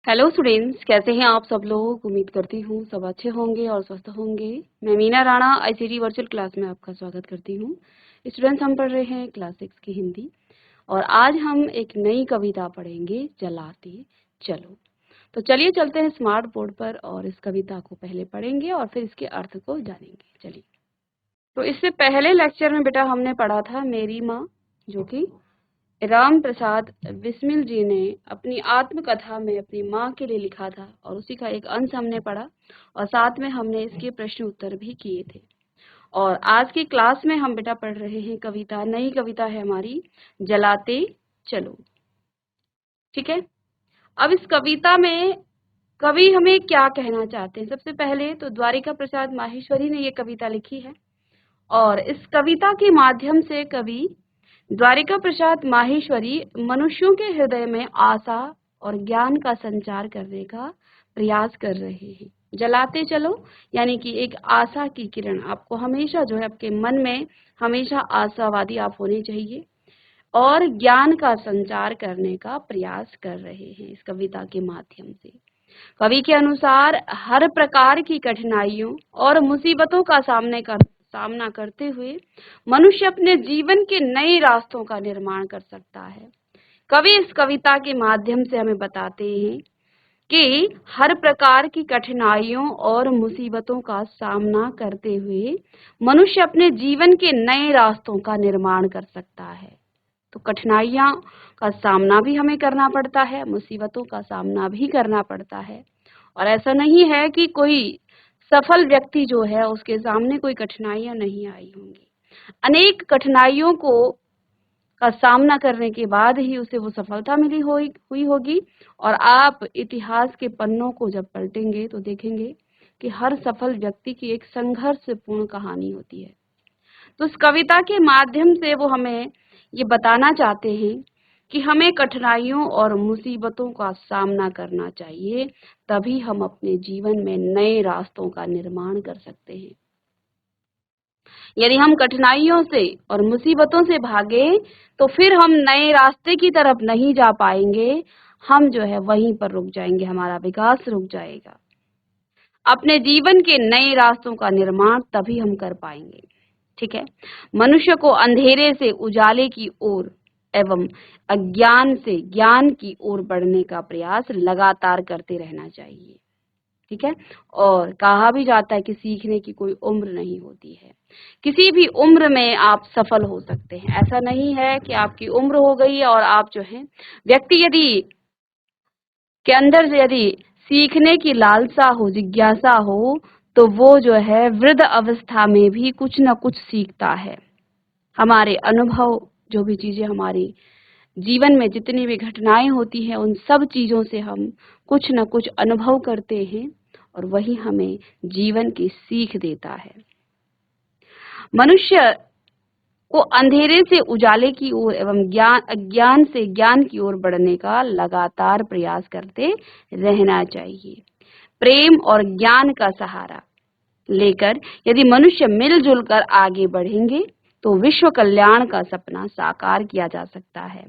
Hello students, कैसे हैं आप सब लोग। उम्मीद करती हूँ सब अच्छे होंगे और स्वस्थ होंगे। मैं Meena Rana ICT virtual class में आपका स्वागत करती हूँ। स्टूडेंट्स, हम पढ़ रहे हैं क्लास 6 की हिंदी और आज हम एक नई कविता पढ़ेंगे, जलाते चलो। तो चलिए चलते हैं स्मार्ट बोर्ड पर और इस कविता को पहले पढ़ेंगे और फिर इसके अर्थ को जानेंगे। चलिए, तो इससे पहले लेक्चर में बेटा हमने पढ़ा था मेरी माँ, जो कि राम प्रसाद बिस्मिल जी ने अपनी आत्मकथा में अपनी माँ के लिए लिखा था और उसी का एक अंश हमने पढ़ा और साथ में हमने इसके प्रश्न उत्तर भी किए थे। और आज की क्लास में हम बेटा पढ़ रहे हैं कविता, नई कविता है हमारी, जलाते चलो। ठीक है, अब इस कविता में कवि हमें क्या कहना चाहते हैं। सबसे पहले तो द्वारिका प्रसाद माहेश्वरी ने ये कविता लिखी है और इस कविता के माध्यम से कवि द्वारिका प्रसाद माहेश्वरी मनुष्यों के हृदय में आशा और ज्ञान का संचार करने का प्रयास कर रहे हैं। जलाते चलो यानी कि एक आशा की किरण, आपको हमेशा जो है आपके मन में हमेशा आशावादी आप होने चाहिए और ज्ञान का संचार करने का प्रयास कर रहे हैं इस कविता के माध्यम से। कवि के अनुसार हर प्रकार की कठिनाइयों और मुसीबतों का सामना करते हुए मनुष्य अपने जीवन के नए रास्तों का निर्माण कर सकता है। कवि इस कविता के माध्यम से हमें बताते हैं कि हर प्रकार की कठिनाइयों और मुसीबतों का सामना करते हुए मनुष्य अपने जीवन के नए रास्तों का निर्माण कर सकता है। तो कठिनाइयां का सामना भी हमें करना पड़ता है, मुसीबतों का सामना भी करना पड़ता है और ऐसा नहीं है कि कोई सफल व्यक्ति जो है उसके सामने कोई कठिनाइयां नहीं आई होंगी। अनेक कठिनाइयों को का सामना करने के बाद ही उसे वो सफलता हुई होगी। और आप इतिहास के पन्नों को जब पलटेंगे तो देखेंगे कि हर सफल व्यक्ति की एक संघर्षपूर्ण कहानी होती है। तो इस कविता के माध्यम से वो हमें ये बताना चाहते हैं कि हमें कठिनाइयों और मुसीबतों का सामना करना चाहिए, तभी हम अपने जीवन में नए रास्तों का निर्माण कर सकते हैं। यदि हम कठिनाइयों से और मुसीबतों से भागे तो फिर हम नए रास्ते की तरफ नहीं जा पाएंगे, हम जो है वहीं पर रुक जाएंगे, हमारा विकास रुक जाएगा। अपने जीवन के नए रास्तों का निर्माण तभी हम कर पाएंगे। ठीक है, मनुष्य को अंधेरे से उजाले की ओर एवं अज्ञान से ज्ञान की ओर बढ़ने का प्रयास लगातार करते रहना चाहिए। ठीक है, और कहा भी जाता है कि सीखने की कोई उम्र नहीं होती है। किसी भी उम्र में आप सफल हो सकते हैं। ऐसा नहीं है कि आपकी उम्र हो गई और आप जो है व्यक्ति यदि के अंदर से यदि सीखने की लालसा हो, जिज्ञासा हो, तो वो जो है वृद्ध अवस्था में भी कुछ न कुछ सीखता है। हमारे अनुभव, जो भी चीजें हमारी जीवन में जितनी भी घटनाएं होती हैं, उन सब चीजों से हम कुछ न कुछ अनुभव करते हैं और वही हमें जीवन की सीख देता है। मनुष्य को अंधेरे से उजाले की ओर एवं अज्ञान से ज्ञान की ओर बढ़ने का लगातार प्रयास करते रहना चाहिए। प्रेम और ज्ञान का सहारा लेकर यदि मनुष्य मिलजुल कर आगे बढ़ेंगे तो विश्व कल्याण का सपना साकार किया जा सकता है।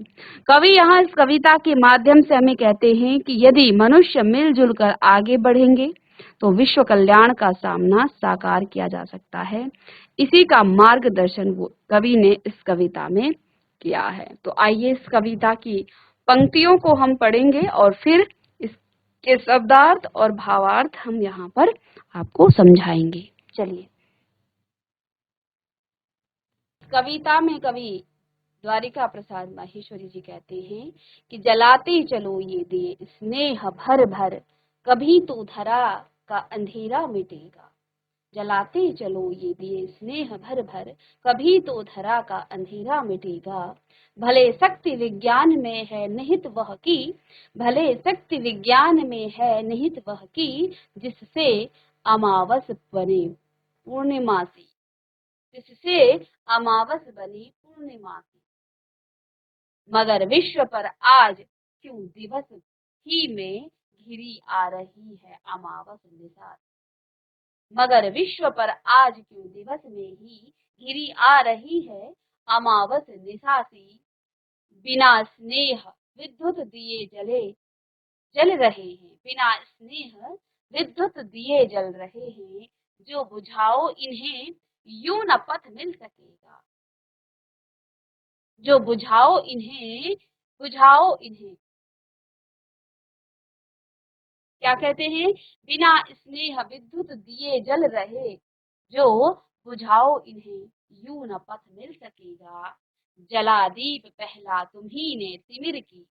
कवि यहाँ इस कविता के माध्यम से हमें कहते हैं कि यदि मनुष्य मिलजुल कर आगे बढ़ेंगे तो विश्व कल्याण का सामना साकार किया जा सकता है। इसी का मार्गदर्शन वो कवि ने इस कविता में किया है। तो आइए इस कविता की पंक्तियों को हम पढ़ेंगे और फिर इसके शब्दार्थ और भावार्थ हम यहाँ पर आपको समझाएंगे। चलिए, कविता में कवि द्वारिका प्रसाद माहेश्वरी जी कहते हैं कि जलाते चलो ये दे स्नेह भर भर, कभी तो धरा का अंधेरा मिटेगा। जलाते चलो ये दिए स्नेह भर भर, कभी तो धरा का अंधेरा मिटेगा। भले शक्ति विज्ञान में है निहित वह की, भले शक्ति विज्ञान में है निहित वह की, जिससे अमावस बने पूर्णिमासी, जिससे अमावस बने पूर्णिमासी। मगर विश्व पर आज क्यों दिवस ही में घिरी आ रही है अमावस निशा। मगर विश्व पर आज क्यों दिवस में ही घिरी आ रही है अमावस निशासी। बिना स्नेह विद्युत दिए जले, जल रहे हैं, बिना स्नेह विद्युत दिए जल रहे हैं, जो बुझाओ इन्हें यूं न पथ मिल सकेगा। जो बुझाओ इन्हें, बुझाओ इन्हें, क्या कहते हैं, बिना स्नेह विद्युत दिए जल रहे, जो बुझाओ इन्हें यूं न पथ मिल सकेगा। जलादीप पहला तुम्ही ने तिमिर की,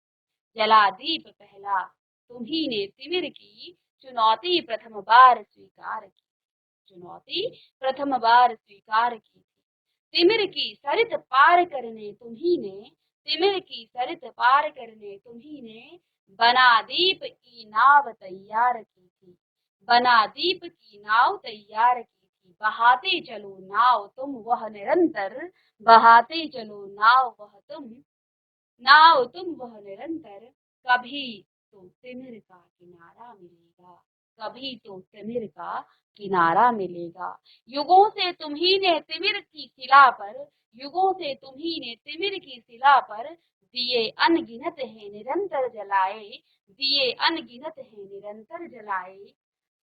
जलादीप पहला तुम्ही ने तिमिर की, चुनौती प्रथम बार स्वीकार की, चुनौती प्रथम बार स्वीकार की थी। तिमिर की सरित पार करने तुम्ही ने, तिमिर की सरित पार करने तुम्ही ने, बना दीप की नाव तैयार की थी, बना दीप की नाव तैयार की थी। बहाते चलो नाव तुम वह निरंतर, बहाते चलो नाव वह तुम, नाव तुम वह निरंतर, कभी तो तिमिर का किनारा मिलेगा, कभी तो तिमिर का किनारा मिलेगा। युगों से तुम्ही ने तिमिर की शिला पर, युगों से तुम्ही ने तिमिर की शिला पर, दिए अनगिनत है निरंतर जलाए, दिए अनगिनत है निरंतर जलाए।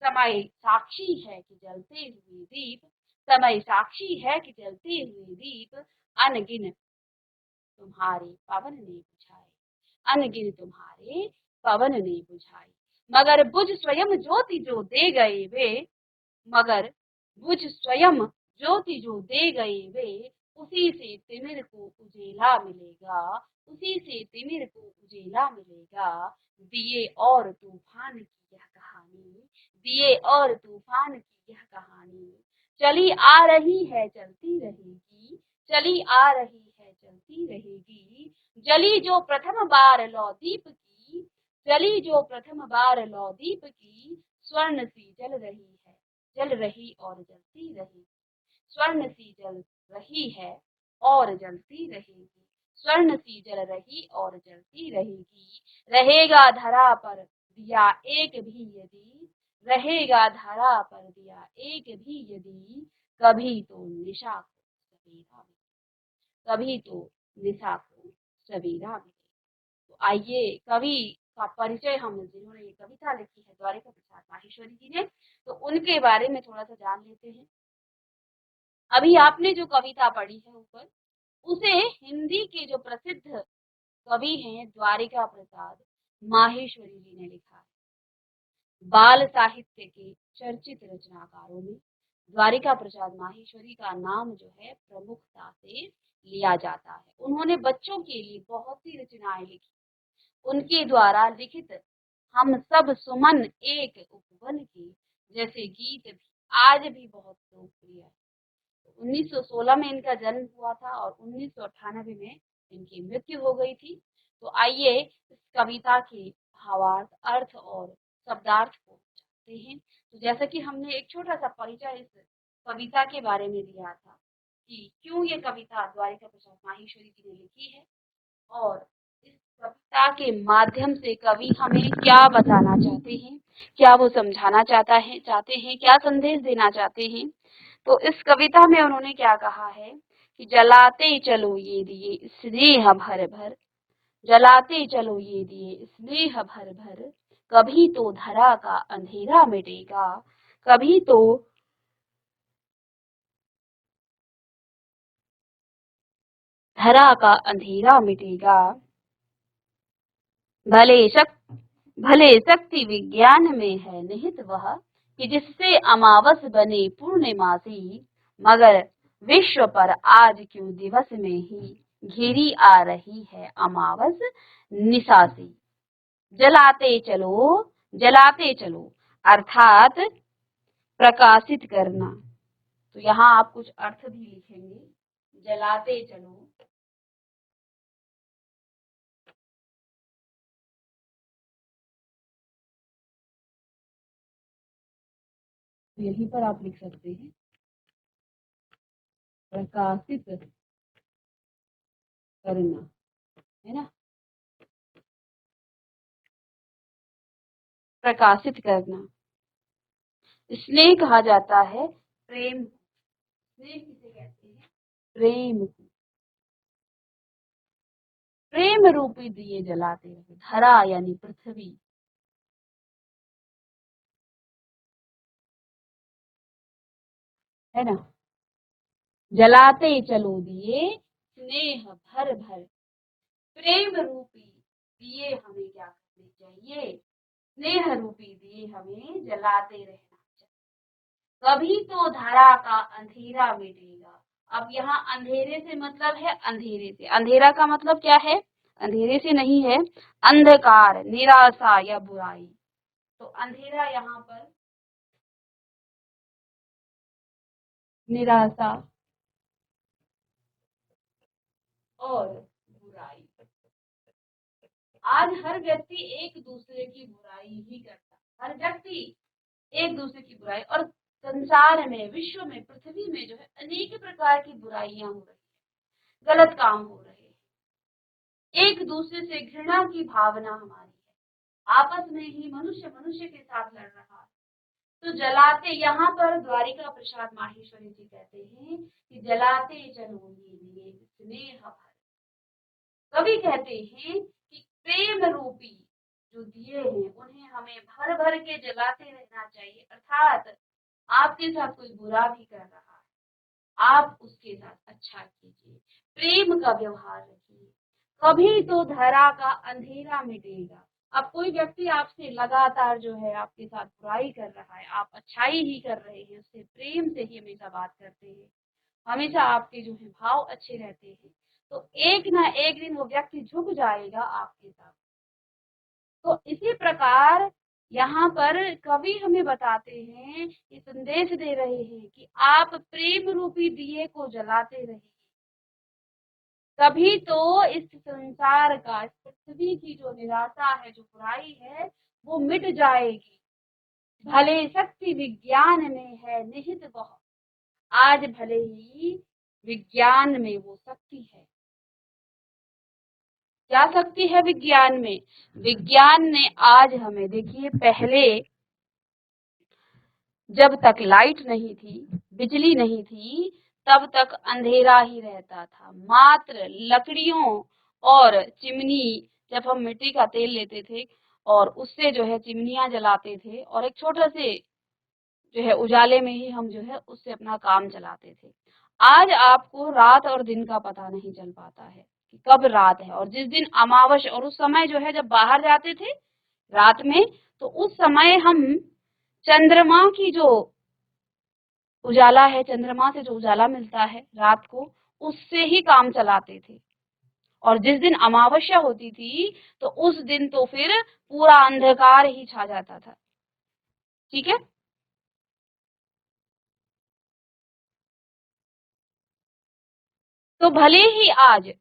समय साक्षी है कि जलते हुए दीप, समय साक्षी है कि जलते हुए दीप, अनगिन तुम्हारे पवन ने बुझाए, अनगिन तुम्हारे पवन ने बुझाई। मगर बुझ स्वयं ज्योति जो दे गए वे, मगर बुझ स्वयं ज्योति जो दे गए वे, उसी से तिमिर को उजेला मिलेगा, उसी से तिमिर को उजेला मिलेगा। दिए और तूफान की यह कहानी, दिए और तूफान की यह कहानी, चली आ रही है चलती रहेगी, चली आ रही है चलती रहेगी। जली जो प्रथम बार लौ दीप की, जली जो प्रथम बार लौ दीप की, स्वर्ण सी जल रही है, जल रही और जलती रहेगी, स्वर्ण सी जल रही है और जलती रहेगी, स्वर्ण सी जल रही और जलती रहेगी। रहेगा धरा पर दिया एक भी यदि, रहेगा धरा पर दिया एक भी यदि, कभी तो निशा को सवेरा मिले, कभी तो निशा को सवेरा मिले। तो आइए कवि का परिचय, हम जिन्होंने ये कविता लिखी है द्वारिका प्रसाद माहेश्वरी जी ने, तो उनके बारे में थोड़ा सा जान लेते हैं। अभी आपने जो कविता पढ़ी है ऊपर, उसे हिंदी के जो प्रसिद्ध कवि हैं द्वारिका प्रसाद माहेश्वरी जी ने लिखा है। बाल साहित्य के चर्चित रचनाकारों में द्वारिका प्रसाद माहेश्वरी का नाम जो है प्रमुखता से लिया जाता है। उन्होंने बच्चों के लिए बहुत सी रचनाएं लिखी। उनके द्वारा लिखित हम सब सुमन एक उपवन के जैसे गीत भी आज भी बहुत लोकप्रिय है। 1916 में इनका जन्म हुआ था और 1998 में इनकी मृत्यु हो गई थी। तो आइए इस कविता के भावार्थ, अर्थ और शब्दार्थ को जानते हैं। तो जैसा कि हमने एक छोटा सा परिचय इस कविता के बारे में दिया था कि क्यों ये कविता द्वारिका प्रसाद माहेश्वरी जी ने लिखी है और इस कविता के माध्यम से कवि हमें क्या बताना चाहते हैं, क्या वो समझाना चाहते हैं, क्या संदेश देना चाहते हैं। तो इस कविता में उन्होंने क्या कहा है कि जलाते चलो ये दिए स्नेह भर भर, जलाते चलो ये दिए स्नेह भर भर, कभी तो धरा का अंधेरा मिटेगा, कभी तो धरा का अंधेरा मिटेगा। भले शक्ति, भले शक्ति विज्ञान में है निहित वह, कि जिससे अमावस बने पूर्णिमासी, मगर विश्व पर आज क्यों दिवस में ही घिरी आ रही है अमावस निशासी। जलाते चलो, जलाते चलो अर्थात प्रकाशित करना। तो यहाँ आप कुछ अर्थ भी लिखेंगे, जलाते चलो यहीं पर आप लिख सकते हैं प्रकाशित करना, है ना, प्रकाशित करना। स्नेह कहा जाता है प्रेम, स्नेह किसे कहते हैं, प्रेम को। प्रेम रूपी दिए जलाते रहे, धरा यानी पृथ्वी, है ना। जलाते चलो दिए स्नेह भर भर, प्रेम रूपी दिए हमें क्या करने चाहिए, स्नेह रूपी दिए हमें जलाते रहना चाहिए। कभी तो धरा का अंधेरा मिटेगा। अब यहाँ अंधेरे से मतलब है अंधेरे से, अंधेरा का मतलब क्या है, अंधेरे से नहीं है, अंधकार, निराशा या बुराई। तो अंधेरा यहाँ पर निराशा और बुराई। आज हर व्यक्ति एक दूसरे की बुराई ही करता है, हर व्यक्ति एक दूसरे की बुराई, और संसार में, विश्व में, पृथ्वी में जो है अनेक प्रकार की बुराइयां हो रही है, गलत काम हो रहे हैं, एक दूसरे से घृणा की भावना हमारी है, आपस में ही मनुष्य मनुष्य के साथ लड़ रहा है। तो जलाते, यहाँ पर द्वारिका प्रसाद माहेश्वरी जी कहते हैं कि जलाते चलो ये स्नेह भर। कवि कहते हैं कि प्रेम रूपी जो दिए हैं उन्हें हमें भर भर के जलाते रहना चाहिए, अर्थात आपके साथ कोई बुरा भी कर रहा है, आप उसके साथ अच्छा कीजिए, प्रेम का व्यवहार रखिए, कभी तो धरा का अंधेरा मिटेगा। अब कोई व्यक्ति आपसे लगातार जो है आपके साथ बुराई कर रहा है, आप अच्छाई ही कर रहे हैं, उससे प्रेम से ही हमेशा बात करते हैं, हमेशा आपके जो है भाव अच्छे रहते हैं, तो एक ना एक दिन वो व्यक्ति झुक जाएगा आपके साथ। तो इसी प्रकार यहाँ पर कवि हमें बताते हैं, ये संदेश दे रहे हैं कि आप प्रेम रूपी दिए को जलाते रहिए, तभी तो इस संसार का, इस पृथ्वी की जो निराशा है, जो बुराई है, वो मिट जाएगी। भले शक्ति विज्ञान में है निहित वह, आज भले ही विज्ञान में वो शक्ति है। क्या शक्ति है विज्ञान में, विज्ञान ने आज हमें, देखिए पहले जब तक लाइट नहीं थी, बिजली नहीं थी, तब तक अंधेरा ही रहता था, मात्र लकड़ियों और चिमनी, जब हम मिट्टी का तेल लेते थे और उससे जो है चिमनियां जलाते थे और एक छोटे से जो है उजाले में ही हम जो है उससे अपना काम चलाते थे। आज आपको रात और दिन का पता नहीं चल पाता है कि कब रात है, और जिस दिन अमावस्या, और उस समय जो है जब बाहर जाते थे रात में, तो उस समय हम चंद्रमा की जो उजाला है, चंद्रमा से जो उजाला मिलता है रात को, उससे ही काम चलाते थे। और जिस दिन अमावस्या होती थी तो उस दिन तो फिर पूरा अंधकार ही छा जाता था। ठीक है, तो भले ही आज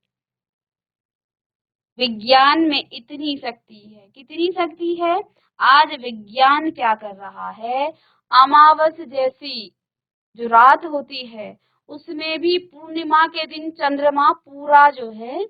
विज्ञान में इतनी शक्ति है, कितनी शक्ति है, आज विज्ञान क्या कर रहा है, अमावस जैसी जो रात होती है उसमें भी पूर्णिमा के दिन चंद्रमा पूरा जो है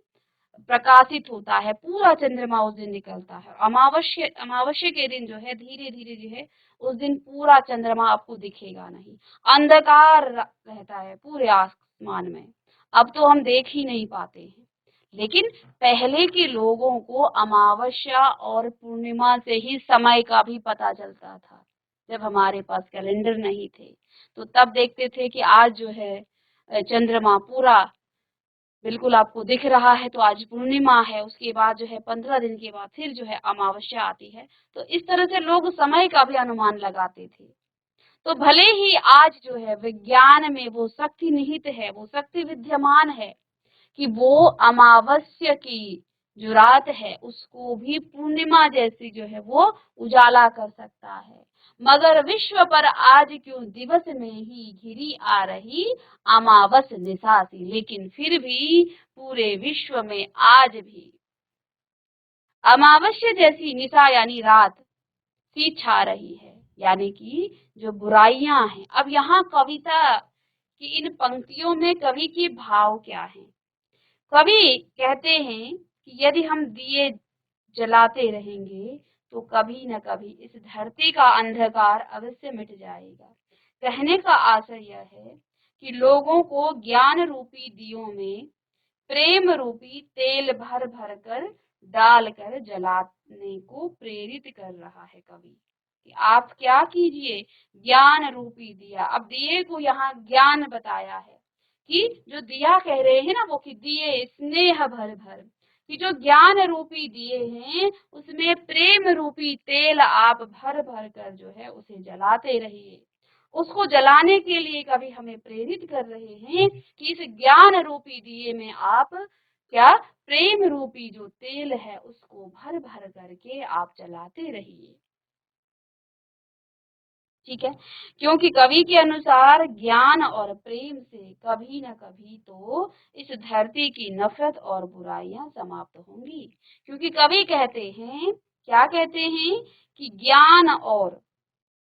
प्रकाशित होता है, पूरा चंद्रमा उस दिन निकलता है। अमावस्या के दिन जो है धीरे धीरे जो है उस दिन पूरा चंद्रमा आपको दिखेगा नहीं, अंधकार रहता है पूरे आसमान में, अब तो हम देख ही नहीं पाते हैं। लेकिन पहले के लोगों को अमावस्या और पूर्णिमा से ही समय का भी पता चलता था, जब हमारे पास कैलेंडर नहीं थे, तो तब देखते थे कि आज जो है चंद्रमा पूरा बिल्कुल आपको दिख रहा है, तो आज पूर्णिमा है, उसके बाद जो है 15 दिन के बाद फिर जो है अमावस्या आती है। तो इस तरह से लोग समय का भी अनुमान लगाते थे। तो भले ही आज जो है विज्ञान में वो शक्ति निहित है, वो शक्ति विद्यमान है कि वो अमावस्या की जो रात है उसको भी पूर्णिमा जैसी जो है वो उजाला कर सकता है, मगर विश्व पर आज क्यों दिवस में ही घिरी आ रही अमावस निशा सी, लेकिन फिर भी पूरे विश्व में आज भी अमावस्या जैसी निशा यानी रात सी छा रही है, यानी कि जो बुराइयां हैं। अब यहाँ कविता की इन पंक्तियों में कवि के भाव क्या हैं, कवि कहते हैं कि यदि हम दिए जलाते रहेंगे तो कभी न कभी इस धरती का अंधकार अवश्य मिट जाएगा। कहने का आशय यह है कि लोगों को ज्ञान रूपी दियों में प्रेम रूपी तेल भर भर कर डालकर जलाने को प्रेरित कर रहा है कवि। कि आप क्या कीजिए, ज्ञान रूपी दिया। अब दिए को यहाँ ज्ञान बताया है कि जो दिया कह रहे हैं ना वो कि दिए स्नेह भर भर, कि जो ज्ञान रूपी दिए हैं उसमें प्रेम रूपी तेल आप भर भर कर जो है उसे जलाते रहिए। उसको जलाने के लिए कभी हमें प्रेरित कर रहे हैं कि इस ज्ञान रूपी दिए में आप क्या, प्रेम रूपी जो तेल है उसको भर भर करके आप जलाते रहिए। ठीक है, क्योंकि कवि के अनुसार ज्ञान और प्रेम से कभी न कभी तो इस धरती की नफरत और बुराइयां समाप्त होंगी। क्योंकि कवि कहते हैं, क्या कहते हैं, कि ज्ञान और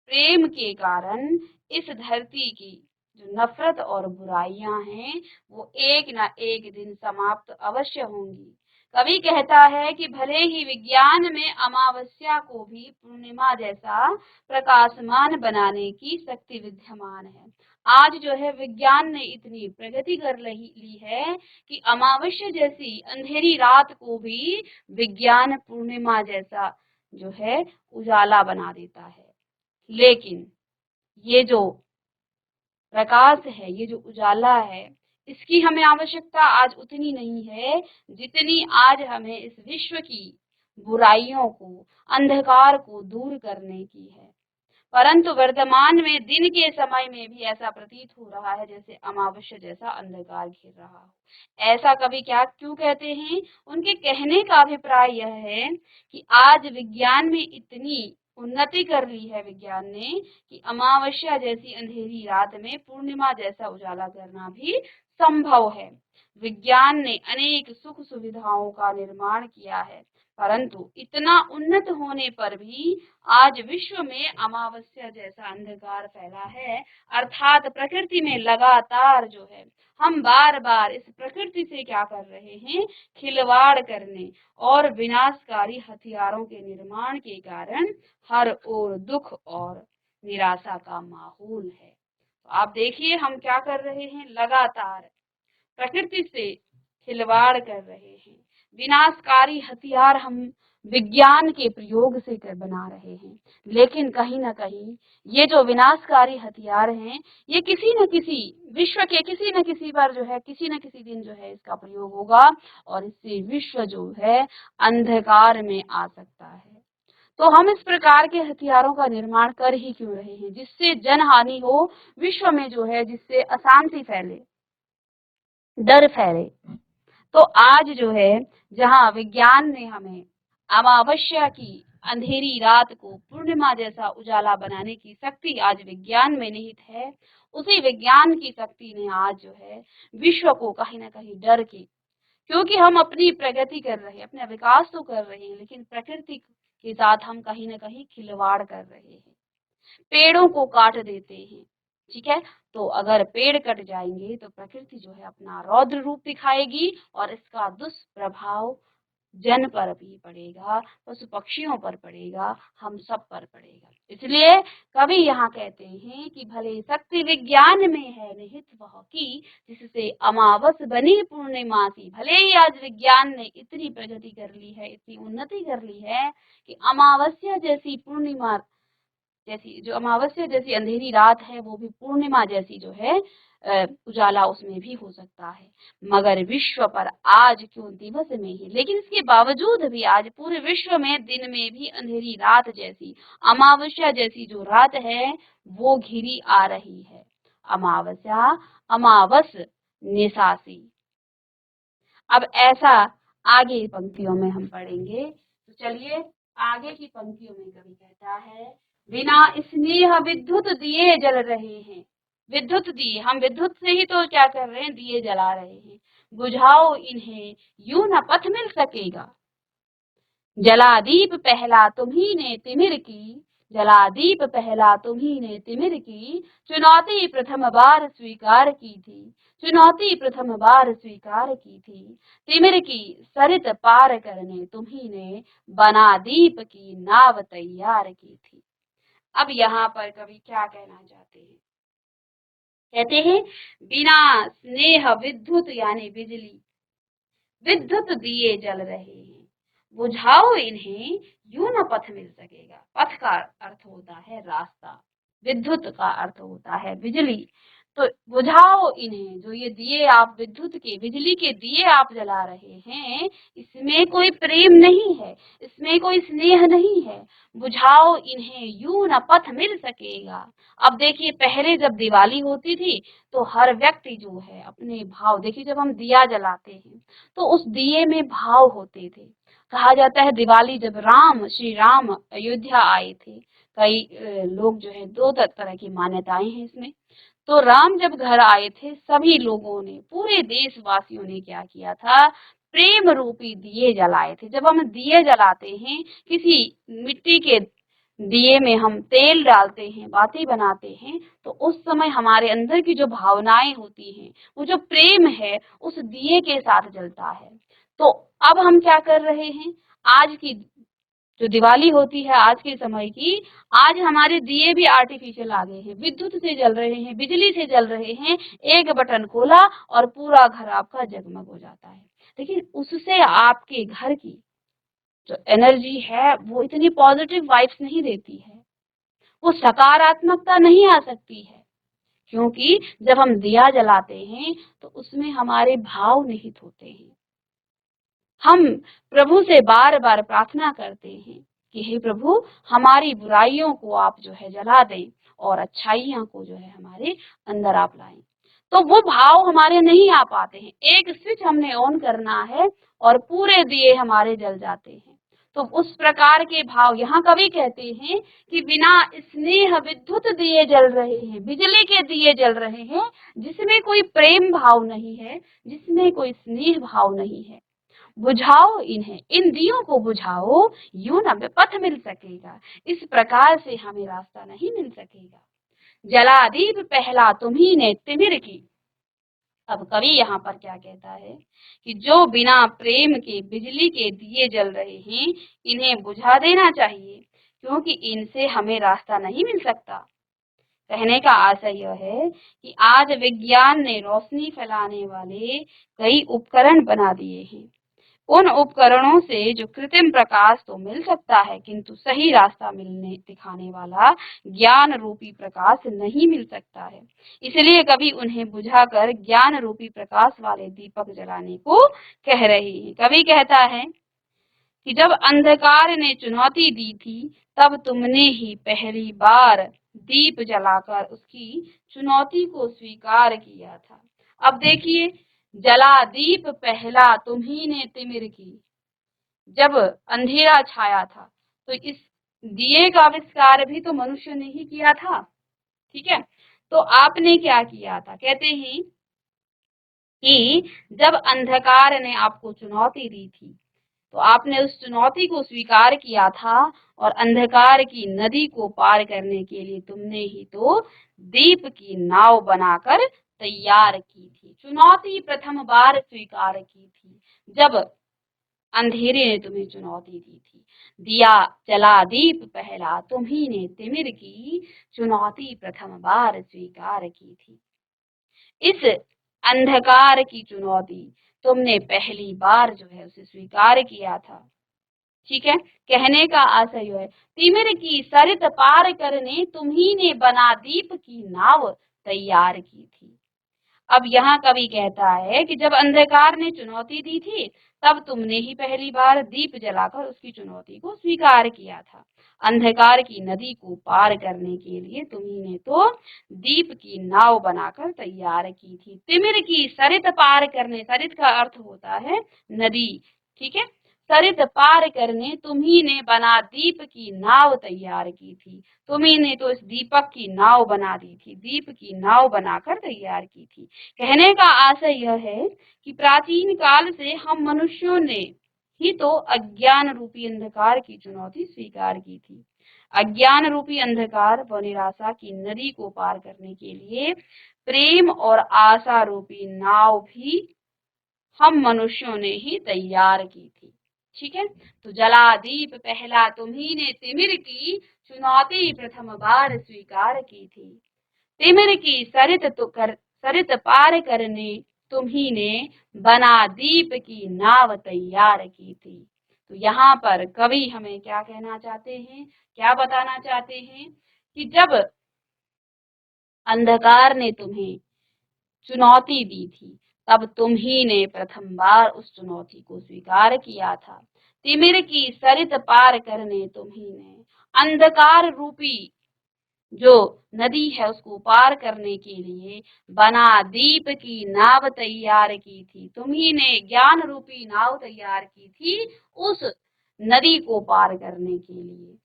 प्रेम के कारण इस धरती की जो नफरत और बुराइयां हैं वो एक ना एक दिन समाप्त अवश्य होंगी। कवि कहता है कि भले ही विज्ञान में अमावस्या को भी पूर्णिमा जैसा प्रकाशमान बनाने की शक्ति विद्यमान है। आज जो है विज्ञान ने इतनी प्रगति कर ली है कि अमावस्या जैसी अंधेरी रात को भी विज्ञान पूर्णिमा जैसा जो है उजाला बना देता है। लेकिन ये जो प्रकाश है, ये जो उजाला है, इसकी हमें आवश्यकता आज उतनी नहीं है जितनी आज हमें इस विश्व की बुराइयों को, अंधकार को दूर करने की है। परंतु वर्तमान में दिन के समय में भी ऐसा प्रतीत हो रहा है जैसे अमावस्या जैसा अंधकार घिर रहा हो। ऐसा कभी क्या क्यों कहते हैं? उनके कहने का अभिप्राय यह है कि आज विज्ञान में इतनी उन्नति कर ली है विज्ञान ने कि अमावस्या जैसी अंधेरी रात में पूर्णिमा जैसा उजाला करना भी संभव है। विज्ञान ने अनेक सुख सुविधाओं का निर्माण किया है, परंतु इतना उन्नत होने पर भी आज विश्व में अमावस्या जैसा अंधकार फैला है। अर्थात प्रकृति में लगातार जो है हम बार बार इस प्रकृति से क्या कर रहे हैं, खिलवाड़ करने और विनाशकारी हथियारों के निर्माण के कारण हर ओर दुख और निराशा का माहौल है। तो आप देखिए हम क्या कर रहे हैं, लगातार प्रकृति से खिलवाड़ कर रहे हैं, विनाशकारी हथियार हम विज्ञान के प्रयोग से कर बना रहे हैं। लेकिन कहीं ना कहीं ये जो विनाशकारी हथियार हैं ये किसी न किसी विश्व के किसी न किसी पर जो है किसी न किसी दिन जो है इसका प्रयोग होगा और इससे विश्व जो है अंधकार में आ सकता है। तो हम इस प्रकार के हथियारों का निर्माण कर ही क्यों रहे हैं जिससे जनहानि हो विश्व में, जो है जिससे अशांति फैले, डर फैले। तो आज जो है जहां विज्ञान ने हमें अमावस्या की अंधेरी रात को पूर्णिमा जैसा उजाला बनाने की शक्ति आज विज्ञान में निहित है, उसी विज्ञान की शक्ति ने आज जो है विश्व को कहीं ना कहीं डर के, क्योंकि हम अपनी प्रगति कर रहे हैं, अपने विकास तो कर रहे हैं, लेकिन प्रकृति के साथ हम कहीं ना कहीं खिलवाड़ कर रहे हैं, पेड़ों को काट देते हैं। ठीक है, तो अगर पेड़ कट जाएंगे तो प्रकृति जो है अपना रौद्र रूप दिखाएगी और इसका दुष्प्रभाव जन पर भी पड़ेगा, पशु पक्षियों पर पड़ेगा, हम सब पर पड़ेगा। इसलिए कवि यहाँ कहते हैं कि भले शक्ति विज्ञान में है निहित वह की, जिससे अमावस बनी पूर्णिमासी। भले ही आज विज्ञान ने इतनी प्रगति कर ली है, इतनी उन्नति कर ली है कि अमावस्या जैसी पूर्णिमा जैसी जो अमावस्या जैसी अंधेरी रात है वो भी पूर्णिमा जैसी जो है उजाला उसमें भी हो सकता है। मगर विश्व पर आज क्यों दिवस में ही, लेकिन इसके बावजूद भी आज पूरे विश्व में दिन में भी अंधेरी रात जैसी अमावस्या जैसी जो रात है वो घिरी आ रही है। अमावस्या अमावस निशासी। अब ऐसा आगे पंक्तियों में हम पढ़ेंगे, तो चलिए आगे की पंक्तियों में कवि कहता है, बिना स्नेह विद्युत दिए जल रहे हैं। विद्युत दिए, हम विद्युत से ही तो क्या कर रहे हैं, दिए जला रहे हैं। बुझाओ इन्हें यूं न पथ मिल सकेगा। जलादीप पहला तुम्ही ने तिमिर की, जलादीप पहला तुम्ही ने तिमिर की, चुनौती प्रथम बार स्वीकार की थी, चुनौती प्रथम बार स्वीकार की थी। तिमिर की सरित पार करने तुम्ही ने बना दीप की नाव तैयार की थी। अब यहाँ पर कवि क्या कहना चाहते हैं, कहते हैं बिना स्नेह विद्युत यानी बिजली, विद्युत दिए जल रहे हैं। बुझाओ इन्हें, यूं न पथ मिल सकेगा। पथ का अर्थ होता है रास्ता, विद्युत का अर्थ होता है बिजली। तो बुझाओ इन्हें, जो ये दिए आप विद्युत के, बिजली के दिए आप जला रहे हैं, इसमें कोई प्रेम नहीं है, इसमें कोई स्नेह नहीं है। बुझाओ इन्हें, यूं न पथ मिल सकेगा। अब देखिए, पहले जब दिवाली होती थी तो हर व्यक्ति जो है अपने भाव, देखिए जब हम दिया जलाते हैं तो उस दिए में भाव होते थे। कहा जाता है दिवाली जब श्री राम अयोध्या आए थे, कई लोग जो है दो तरह की मान्यताएं हैं इसमें। तो राम जब घर आए थे, सभी लोगों ने, पूरे देशवासियों ने क्या किया था, प्रेम रूपी दिए जलाए थे। जब हम दिए जलाते हैं, किसी मिट्टी के दिए में हम तेल डालते हैं, बाती बनाते हैं, तो उस समय हमारे अंदर की जो भावनाएं होती हैं, वो जो प्रेम है उस दिए के साथ जलता है। तो अब हम क्या कर रहे हैं, आज की जो दिवाली होती है आज के समय की, आज हमारे दिए भी आर्टिफिशियल आ गए हैं, विद्युत से जल रहे हैं, बिजली से जल रहे हैं। एक बटन खोला और पूरा घर आपका जगमग हो जाता है। लेकिन उससे आपके घर की जो एनर्जी है वो इतनी पॉजिटिव वाइब्स नहीं देती है, वो सकारात्मकता नहीं आ सकती है। क्योंकि जब हम दिया जलाते हैं तो उसमें हमारे भाव निहित होते हैं। हम प्रभु से बार बार प्रार्थना करते हैं कि हे प्रभु, हमारी बुराइयों को आप जो है जला दें और अच्छाइयों को जो है हमारे अंदर आप लाएं। तो वो भाव हमारे नहीं आ पाते हैं। एक स्विच हमने ऑन करना है और पूरे दिए हमारे जल जाते हैं। तो उस प्रकार के भाव, यहाँ कवि कहते हैं कि बिना स्नेह विद्युत दिए जल रहे हैं, बिजली के दिए जल रहे हैं, जिसमें कोई प्रेम भाव नहीं है, जिसमें कोई स्नेह भाव नहीं है। बुझाओ इन्हें, इन दियों को बुझाओ, यूं न पथ मिल सकेगा। इस प्रकार से हमें रास्ता नहीं मिल सकेगा। जला दीप पहला तुम्ही ने तिमिर की। अब कवि यहाँ पर क्या कहता है कि जो बिना प्रेम के बिजली के दिए जल रहे हैं, इन्हें बुझा देना चाहिए, क्योंकि इनसे हमें रास्ता नहीं मिल सकता। कहने का आशय यह है कि आज विज्ञान ने रोशनी फैलाने वाले कई उपकरण बना दिए हैं। उन उपकरणों से जो कृत्रिम प्रकाश तो मिल सकता है, किंतु सही रास्ता मिलने दिखाने वाला ज्ञान रूपी प्रकाश नहीं मिल सकता है। इसलिए कभी उन्हें बुझाकर ज्ञान रूपी प्रकाश वाले दीपक जलाने को कह रही है। कवि कहता है कि जब अंधकार ने चुनौती दी थी, तब तुमने ही पहली बार दीप जलाकर उसकी चुनौती को स्वीकार किया था। अब देखिए, जला दीप पहला तुम्ही ने तिमिर की। जब अंधेरा छाया था तो इस दिए का आविष्कार भी तो मनुष्य ने ही किया था। ठीक है, तो आपने क्या किया था, कहते हैं कि जब अंधकार ने आपको चुनौती दी थी तो आपने उस चुनौती को स्वीकार किया था, और अंधकार की नदी को पार करने के लिए तुमने ही तो दीप की नाव बनाकर तैयार की थी। चुनौती प्रथम बार स्वीकार की थी जब अंधेरे ने तुम्हें चुनौती दी थी। दिया जला दीप पहला तुम्ही ने तिमिर की, चुनौती प्रथम बार स्वीकार की थी। इस अंधकार की चुनौती तुमने पहली बार जो है उसे स्वीकार किया था। ठीक है, कहने का आशय है तिमिर की सरित पार करने तुम्ही ने बना दीप की नाव तैयार की थी। अब यहाँ कवि कहता है कि जब अंधकार ने चुनौती दी थी, तब तुमने ही पहली बार दीप जलाकर उसकी चुनौती को स्वीकार किया था। अंधकार की नदी को पार करने के लिए तुम्ही ने तो दीप की नाव बनाकर तैयार की थी। तिमिर की सरित पार करने, सरित का अर्थ होता है नदी। ठीक है, सरित पार करने तुम्ही ने बना दीप की नाव तैयार की थी। तुम्ही ने तो इस दीपक की नाव बना दी थी, दीप की नाव बनाकर तैयार की थी। कहने का आशय यह है कि प्राचीन काल से हम मनुष्यों ने ही तो अज्ञान रूपी अंधकार की चुनौती स्वीकार की थी। अज्ञान रूपी अंधकार व निराशा की नदी को पार करने के लिए प्रेम और आशा रूपी नाव भी हम मनुष्यों ने ही तैयार की थी। ठीक है, तो जला दीप पहला तुम्ही ने तिमिर की, चुनौती प्रथम बार स्वीकार की थी। तिमिर की सरित पार करने तुम्ही ने बना दीप की नाव तैयार की थी। तो यहाँ पर कवि हमें क्या कहना चाहते हैं, क्या बताना चाहते हैं कि जब अंधकार ने तुम्हें चुनौती दी थी, तब तुम ही ने प्रथम बार उस चुनौती को स्वीकार किया था। तिमिर की सरित पार करने तुम ही ने अंधकार रूपी जो नदी है उसको पार करने के लिए बना दीप की नाव तैयार की थी। तुम्ही ने ज्ञान रूपी नाव तैयार की थी उस नदी को पार करने के लिए।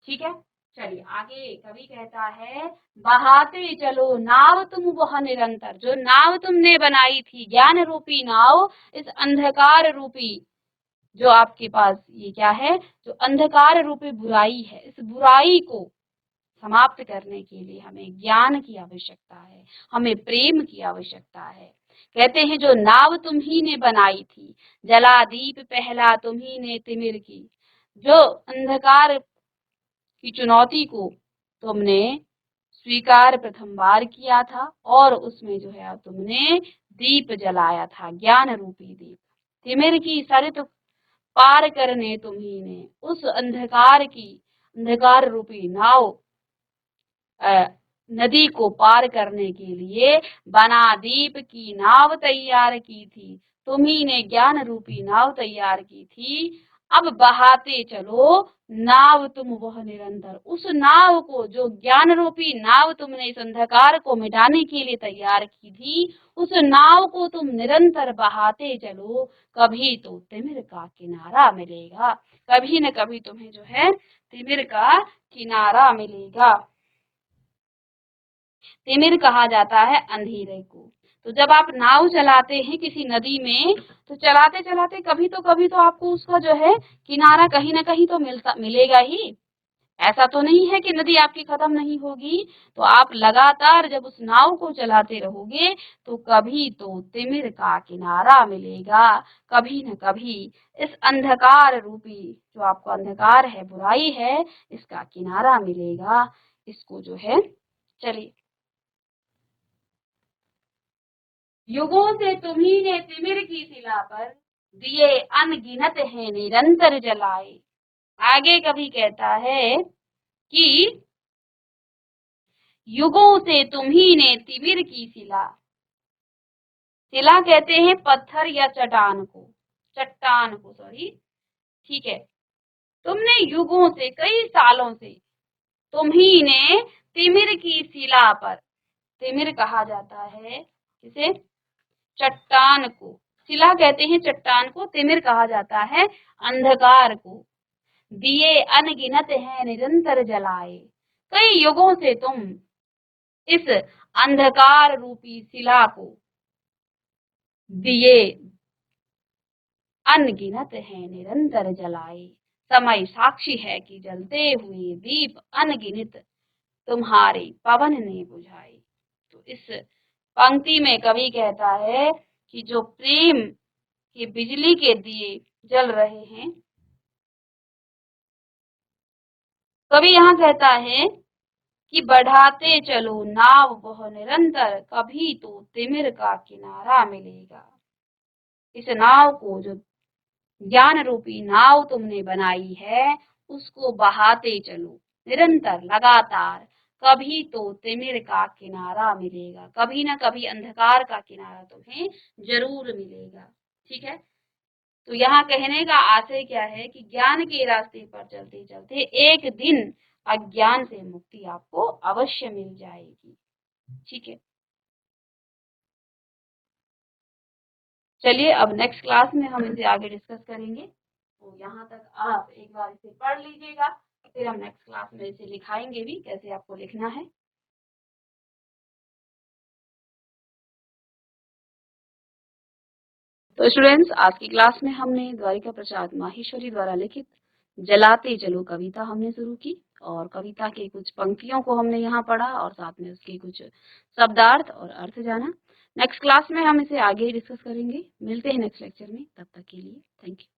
ठीक है, चलिए आगे कवि कहता है, बहाते चलो नाव तुम वह निरंतर। जो नाव तुमने बनाई थी, ज्ञान रूपी नाव, इस अंधकार रूपी जो आपके पास ये क्या है, जो अंधकार रूपी बुराई है, इस बुराई को समाप्त करने के लिए हमें ज्ञान की आवश्यकता है, हमें प्रेम की आवश्यकता है। कहते हैं जो नाव तुम ही ने बनाई थी, जला दीप पहला तुम ही ने तिमिर की। जो अंधकार की चुनौती को तुमने स्वीकार प्रथम बार किया था और उसमें जो है तुमने दीप जलाया था, ज्ञान रूपी दीप। तिमिर की सरित पार करने तुम्ही ने उस अंधकार रूपी नाव नदी को पार करने के लिए बना दीप की नाव तैयार की थी। तुम्ही ने ज्ञान रूपी नाव तैयार की थी। अब बहाते चलो नाव तुम वह निरंतर। उस नाव को, जो ज्ञान रूपी नाव तुमने इस अंधकार को मिटाने के लिए तैयार की थी, उस नाव को तुम निरंतर बहाते चलो। कभी तो तिमिर का किनारा मिलेगा, कभी न कभी तुम्हें जो है तिमिर का किनारा मिलेगा। तिमिर कहा जाता है अंधेरे को। तो जब आप नाव चलाते हैं किसी नदी में, तो चलाते चलाते कभी तो आपको उसका जो है किनारा कहीं ना कहीं तो मिलेगा ही। ऐसा तो नहीं है कि नदी आपकी खत्म नहीं होगी। तो आप लगातार जब उस नाव को चलाते रहोगे तो कभी तो तिमिर का किनारा मिलेगा, कभी न कभी इस अंधकार रूपी जो आपको अंधकार है, बुराई है, इसका किनारा मिलेगा। इसको जो है, चलिए, युगों से तुम्ही ने तिमिर की शिला पर दिए अनगिनत हैं निरंतर जलाए। आगे कभी कहता है कि युगों से तुम्ही ने तिमिर की शिला, शिला कहते हैं पत्थर या चट्टान को सॉरी, ठीक है। तुमने युगों से, कई सालों से, तुम्ही ने तिमिर की शिला पर, तिमिर कहा जाता है किसे, चट्टान को। शिला कहते हैं चट्टान को, तिमिर कहा जाता है अंधकार को। दिए अनगिनत हैं निरंतर जलाए। कई युगों से तुम इस अंधकार रूपी शिला को दिए अनगिनत हैं निरंतर जलाए। समय साक्षी है कि जलते हुए दीप अनगिनत तुम्हारे पवन ने बुझाए। तो इस पंक्ति में कवि कहता है कि जो प्रेम की बिजली के दिए जल रहे हैं, कवि यहाँ कहता है कि बढ़ाते चलो नाव वह निरंतर, कभी तो तिमिर का किनारा मिलेगा। इस नाव को, जो ज्ञान रूपी नाव तुमने बनाई है, उसको बहाते चलो निरंतर, लगातार, कभी तो तिमिर का किनारा मिलेगा, कभी ना कभी अंधकार का किनारा तुम्हें जरूर मिलेगा। ठीक है, तो यहाँ कहने का आशय क्या है कि ज्ञान के रास्ते पर चलते चलते एक दिन अज्ञान से मुक्ति आपको अवश्य मिल जाएगी। ठीक है, चलिए अब नेक्स्ट क्लास में हम इसे आगे डिस्कस करेंगे। तो यहाँ तक आप एक बार इसे पढ़ लीजिएगा, फिर हम नेक्स्ट क्लास में इसे लिखाएंगे भी, कैसे आपको लिखना है। तो स्टूडेंट्स, आज की क्लास में हमने द्वारिका प्रसाद माहेश्वरी द्वारा लिखित जलाते चलो कविता हमने शुरू की, और कविता के कुछ पंक्तियों को हमने यहाँ पढ़ा और साथ में उसके कुछ शब्दार्थ और अर्थ जाना। नेक्स्ट क्लास में हम इसे आगे डिस्कस करेंगे। मिलते हैं नेक्स्ट लेक्चर में, तब तक के लिए थैंक यू।